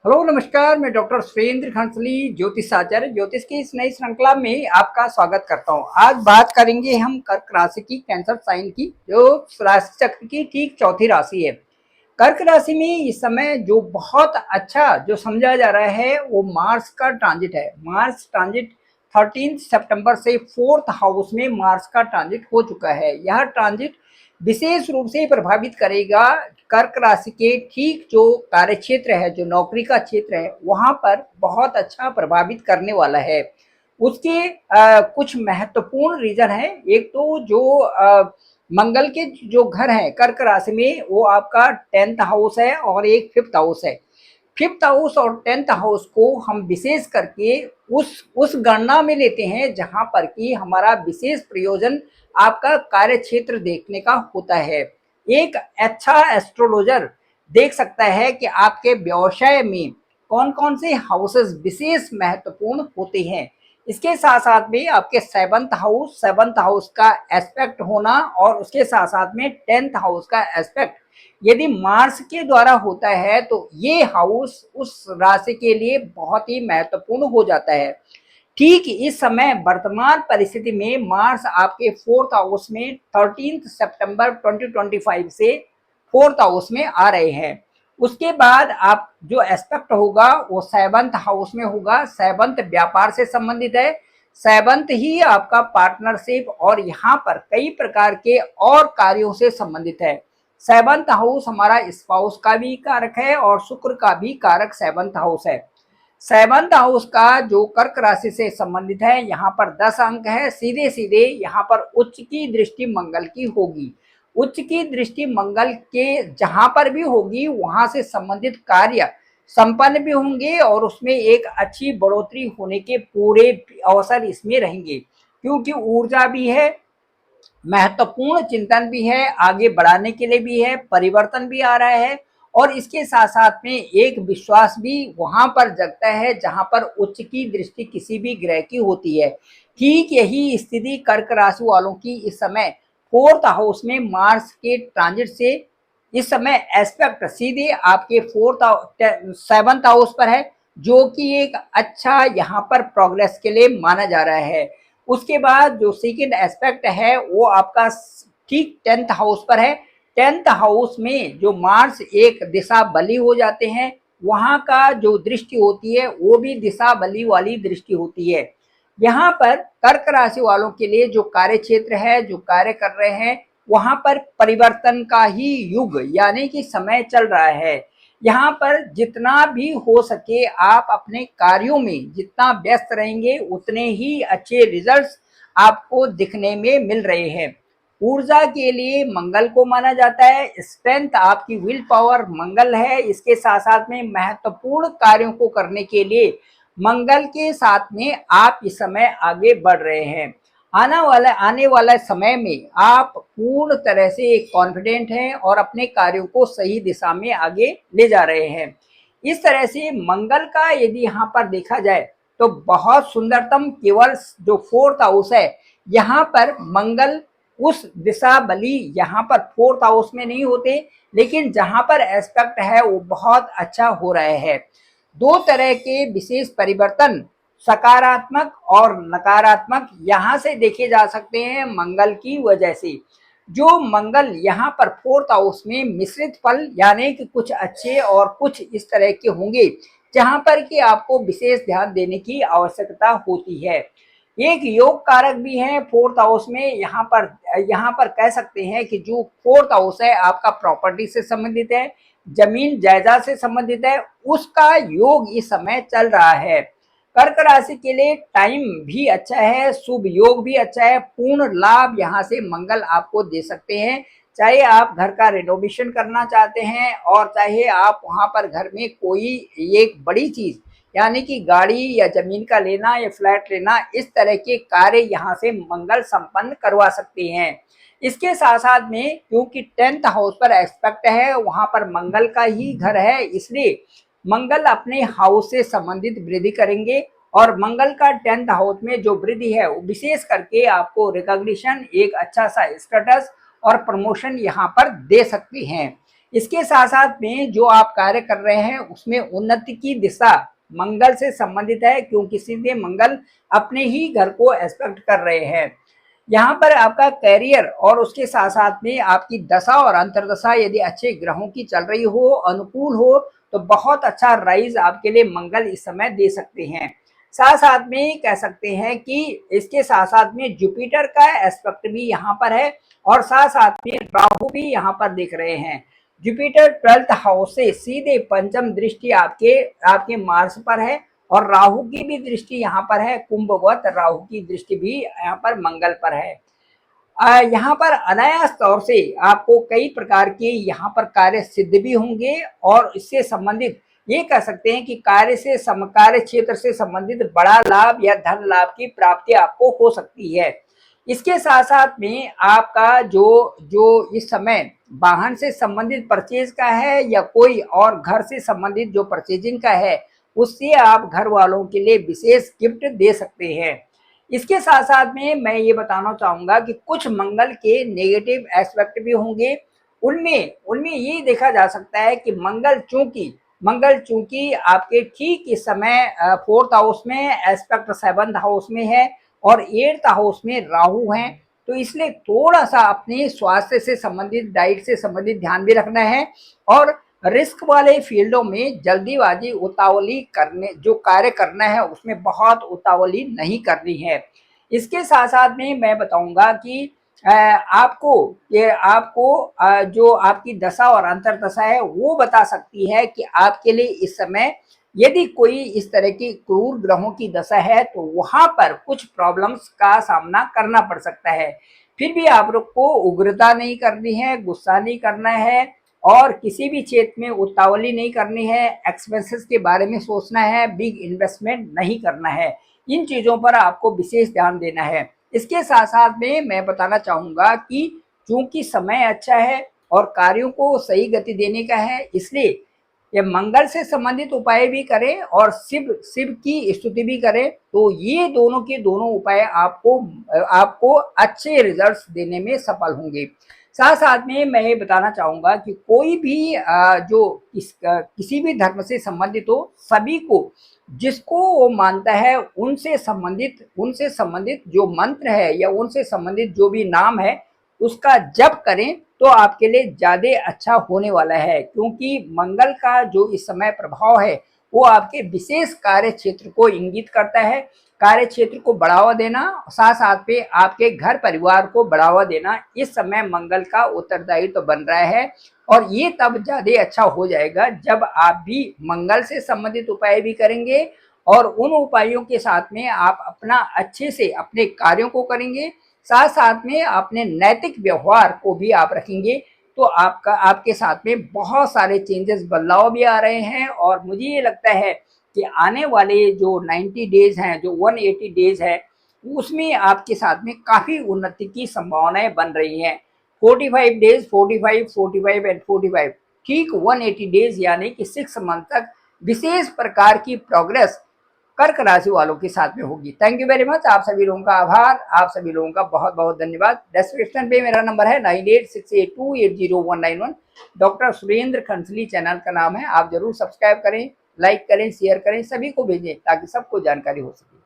Hello नमस्कार, मैं doctor Surendra खंसली ज्योतिष आचार्य ज्योतिष की इस नई श्रृंखला में आपका स्वागत करता हूं। आज बात करेंगे हम कर्क राशि की, कैंसर साइन की, जो राशि चक्र की ठीक चौथी राशि है। कर्क राशि में इस समय जो बहुत अच्छा जो समझा जा रहा है वो मार्स का ट्रांजिट है। मार्स ट्रांजिट 13 सितंबर से 4th हाउस में मार्स का ट्रांजिट हो चुका है। यह ट्रांजिट विशेष रूप से प्रभावित करेगा कर्क राशि के ठीक जो कार्य क्षेत्र है, जो नौकरी का क्षेत्र है, वहां पर बहुत अच्छा प्रभावित करने वाला है। उसके कुछ महत्वपूर्ण रीजन है। एक तो जो मंगल के जो घर है कर्क राशि में, वो आपका 10th हाउस है और एक 5th हाउस है। 5th हाउस और 10th हाउस को हम विशेष करके उस गणना में लेते हैं जहां पर कि हमारा विशेष प्रयोजन आपका कार्य क्षेत्र देखने का होता है। एक अच्छा एस्ट्रोलॉजर देख सकता है कि आपके व्यवसाय में कौन कौन से हाउसेस विशेष महत्वपूर्ण होते हैं। इसके साथ साथ में आपके 7th हाउस का एस्पेक्ट होना और उसके साथ साथ में 10th हाउस का एस्पेक्ट यदि मार्स के द्वारा होता है तो ये हाउस उस राशि के लिए बहुत ही महत्वपूर्ण हो जाता है। ठीक इस समय वर्तमान परिस्थिति में मार्स आपके 4th हाउस में 13 सितंबर 2025 से 4th हाउस में आ रहे हैं। उसके बाद आप जो एस्पेक्ट होगा वो 7th हाउस में होगा। 7th व्यापार से संबंधित है। 7th ही आपका पार्टनरशिप और यहाँ पर कई प्रकार के और कार्यों से संबंधित है। 7th हाउस हमारा स्पाउस का भी कारक है और शुक्र का भी कारक 7th हाउस है। 7th हाउस का जो कर्क राशि से संबंधित है, यहाँ पर 10 अंक है। सीधे सीधे यहाँ पर उच्च की दृष्टि मंगल की होगी। उच्च की दृष्टि मंगल के जहां पर भी होगी वहां से संबंधित कार्य संपन्न भी होंगे और उसमें एक अच्छी बढ़ोतरी होने के पूरे अवसर इसमें रहेंगे, क्योंकि ऊर्जा भी है, महत्वपूर्ण चिंतन भी है, आगे बढ़ाने के लिए भी है, परिवर्तन भी आ रहा है और इसके साथ साथ में एक विश्वास भी वहां पर जगता है जहां पर उच्च की दृष्टि किसी भी ग्रह की होती है। ठीक यही स्थिति कर्क राशि वालों की इस समय 4th हाउस में मार्स के ट्रांजिट से इस समय एस्पेक्ट सीधे आपके 7th हाउस पर है, जो कि एक अच्छा यहाँ पर प्रोग्रेस के लिए माना जा रहा है। उसके बाद जो सेकेंड एस्पेक्ट है वो आपका ठीक 10th हाउस पर है। 10th हाउस में जो मार्स एक दिशा बली हो जाते हैं, वहां का जो दृष्टि होती है वो भी दिशा बली वाली दृष्टि होती है। यहाँ पर कर्क राशि वालों के लिए जो कार्य क्षेत्र है, जो कार्य कर रहे हैं, वहां पर परिवर्तन का ही युग यानी कि समय चल रहा है। यहाँ पर जितना भी हो सके आप अपने कार्यों में जितना व्यस्त रहेंगे उतने ही अच्छे रिजल्ट्स आपको दिखने में मिल रहे हैं। ऊर्जा के लिए मंगल को माना जाता है। स्ट्रेंथ आपकी विल पावर मंगल है। इसके साथ साथ में महत्वपूर्ण कार्यों को करने के लिए मंगल के साथ में आप इस समय आगे बढ़ रहे हैं। आने वाला समय में आप पूर्ण तरह से कॉन्फिडेंट हैं और अपने कार्यों को सही दिशा में आगे ले जा रहे हैं। इस तरह से मंगल का यदि यहाँ पर देखा जाए तो बहुत सुंदरतम केवल जो 4th हाउस है, यहाँ पर मंगल उस दिशा बली यहाँ पर 4th हाउस में नहीं होते, लेकिन जहां पर एस्पेक्ट है वो बहुत अच्छा हो रहा है। दो तरह के विशेष परिवर्तन सकारात्मक और नकारात्मक यहाँ से देखे जा सकते हैं मंगल की वजह से। जो मंगल यहाँ पर 4th हाउस में मिश्रित फल यानी कि कुछ अच्छे और कुछ इस तरह के होंगे जहां पर कि आपको विशेष ध्यान देने की आवश्यकता होती है। एक योग कारक भी है 4th हाउस में। यहाँ पर कह सकते हैं कि जो 4th हाउस है आपका प्रॉपर्टी से संबंधित है, जमीन जायदाद से संबंधित है, उसका योग इस समय चल रहा है। कर्क राशि के लिए टाइम भी अच्छा है, शुभ योग भी अच्छा है, पूर्ण लाभ यहाँ से मंगल आपको दे सकते हैं। चाहे आप घर का रेनोवेशन करना चाहते हैं और चाहे आप वहां पर घर में कोई एक बड़ी चीज यानी कि गाड़ी या जमीन का लेना या फ्लैट लेना, इस तरह के कार्य यहाँ से मंगल संपन्न करवा सकते हैं। इसके साथ साथ में क्योंकि 10th हाउस पर एस्पेक्ट है, वहां पर मंगल का ही घर है, इसलिए मंगल अपने हाउस से संबंधित वृद्धि करेंगे और मंगल का 10th हाउस में जो वृद्धि है वो विशेष करके आपको रिकॉग्निशन, एक अच्छा सा स्टेटस और प्रमोशन यहाँ पर दे सकते हैं। इसके साथ साथ में जो आप कार्य कर रहे हैं उसमें उन्नति की दिशा मंगल से संबंधित है, क्योंकि सीधे मंगल अपने ही घर को एस्पेक्ट कर रहे हैं। यहाँ पर आपका कैरियर और उसके साथ साथ में आपकी दशा और अंतर्दशा यदि अच्छे ग्रहों की चल रही हो, अनुकूल हो, तो बहुत अच्छा राइज आपके लिए मंगल इस समय दे सकते हैं। साथ साथ में कह सकते हैं कि इसके साथ साथ में जुपिटर का एस्पेक्ट भी यहाँ पर है, और साथ साथ में राहु भी यहाँ पर दिख रहे हैं। जुपिटर 12th हाउस से सीधे पंचम दृष्टि आपके आपके मार्स पर है, और राहु की भी दृष्टि यहाँ पर है, कुंभवत राहु की दृष्टि भी यहाँ पर मंगल पर है। यहाँ पर अनायास तौर से आपको कई प्रकार के यहाँ पर कार्य सिद्ध भी होंगे, और इससे संबंधित ये कह सकते हैं कि कार्य क्षेत्र से संबंधित बड़ा लाभ या धन लाभ की प्राप्ति आपको हो सकती है। इसके साथ साथ में आपका जो जो इस समय वाहन से संबंधित परचेज का है, या कोई और घर से संबंधित जो परचेजिंग का है, उससे आप घर वालों के लिए विशेष गिफ्ट दे सकते हैं। इसके साथ साथ में मैं ये बताना चाहूंगा कि कुछ मंगल के नेगेटिव एस्पेक्ट भी होंगे। उनमें उनमें ये देखा जा सकता है कि मंगल चूंकि आपके ठीक इस समय 4th हाउस में एस्पेक्ट 7th हाउस में है, और 8th हाउस में राहु हैं, तो इसलिए थोड़ा सा अपने स्वास्थ्य से संबंधित, डाइट से संबंधित ध्यान भी रखना है, और रिस्क वाले फील्डों में जल्दीबाजी उतावली करने जो कार्य करना है उसमें बहुत उतावली नहीं करनी है। इसके साथ साथ में मैं बताऊंगा कि आपको जो आपकी दशा और अंतर्दशा है वो बता सकती है कि आपके लिए इस समय यदि कोई इस तरह की क्रूर ग्रहों की दशा है तो वहां पर कुछ प्रॉब्लम्स का सामना करना पड़ सकता है। फिर भी आप लोग को उग्रता नहीं करनी है, गुस्सा नहीं करना है, और किसी भी क्षेत्र में उतावली नहीं करनी है, एक्सपेंसेस के बारे में सोचना है, बिग इन्वेस्टमेंट नहीं करना है। इन चीज़ों पर आपको विशेष ध्यान देना है। इसके साथ साथ में मैं बताना चाहूँगा कि चूंकि समय अच्छा है और कार्यों को सही गति देने का है, इसलिए ये मंगल से संबंधित उपाय भी करें और शिव शिव की स्तुति भी करें, तो ये दोनों के दोनों उपाय आपको आपको अच्छे रिजल्ट्स देने में सफल होंगे। साथ साथ में मैं ये बताना चाहूँगा कि कोई भी जो किसी भी धर्म से संबंधित हो, सभी को जिसको वो मानता है उनसे संबंधित जो मंत्र है या उनसे संबंधित जो भी नाम है उसका जप करें, तो आपके लिए ज़्यादा अच्छा होने वाला है। क्योंकि मंगल का जो इस समय प्रभाव है वो आपके विशेष कार्य क्षेत्र को इंगित करता है। कार्य क्षेत्र को बढ़ावा देना, साथ साथ में आपके घर परिवार को बढ़ावा देना इस समय मंगल का उत्तरदायित्व तो बन रहा है, और ये तब ज़्यादा अच्छा हो जाएगा जब आप भी मंगल से संबंधित उपाय भी करेंगे, और उन उपायों के साथ में आप अपना अच्छे से अपने कार्यों को करेंगे, साथ साथ में अपने नैतिक व्यवहार को भी आप रखेंगे, तो आपके साथ में बहुत सारे चेंजेस, बदलाव भी आ रहे हैं। और मुझे ये लगता है कि आने वाले जो 90 डेज हैं, जो 180 डेज है, उसमें आपके साथ में काफ़ी उन्नति की संभावनाएं बन रही हैं। 45 डेज, 45 एंड 45, ठीक 180 डेज यानी कि 6 मंथ तक विशेष प्रकार की प्रोग्रेस कर्क राशि वालों के साथ में होगी। Thank you very much. आप सभी लोगों का आभार, आप सभी लोगों का बहुत बहुत धन्यवाद। डिस्क्रिप्शन पे मेरा नंबर है 9868280191। डॉक्टर सुरेंद्र खंसली चैनल का नाम है। आप जरूर सब्सक्राइब करें, लाइक करें, शेयर करें, सभी को भेजें ताकि सबको जानकारी हो सके।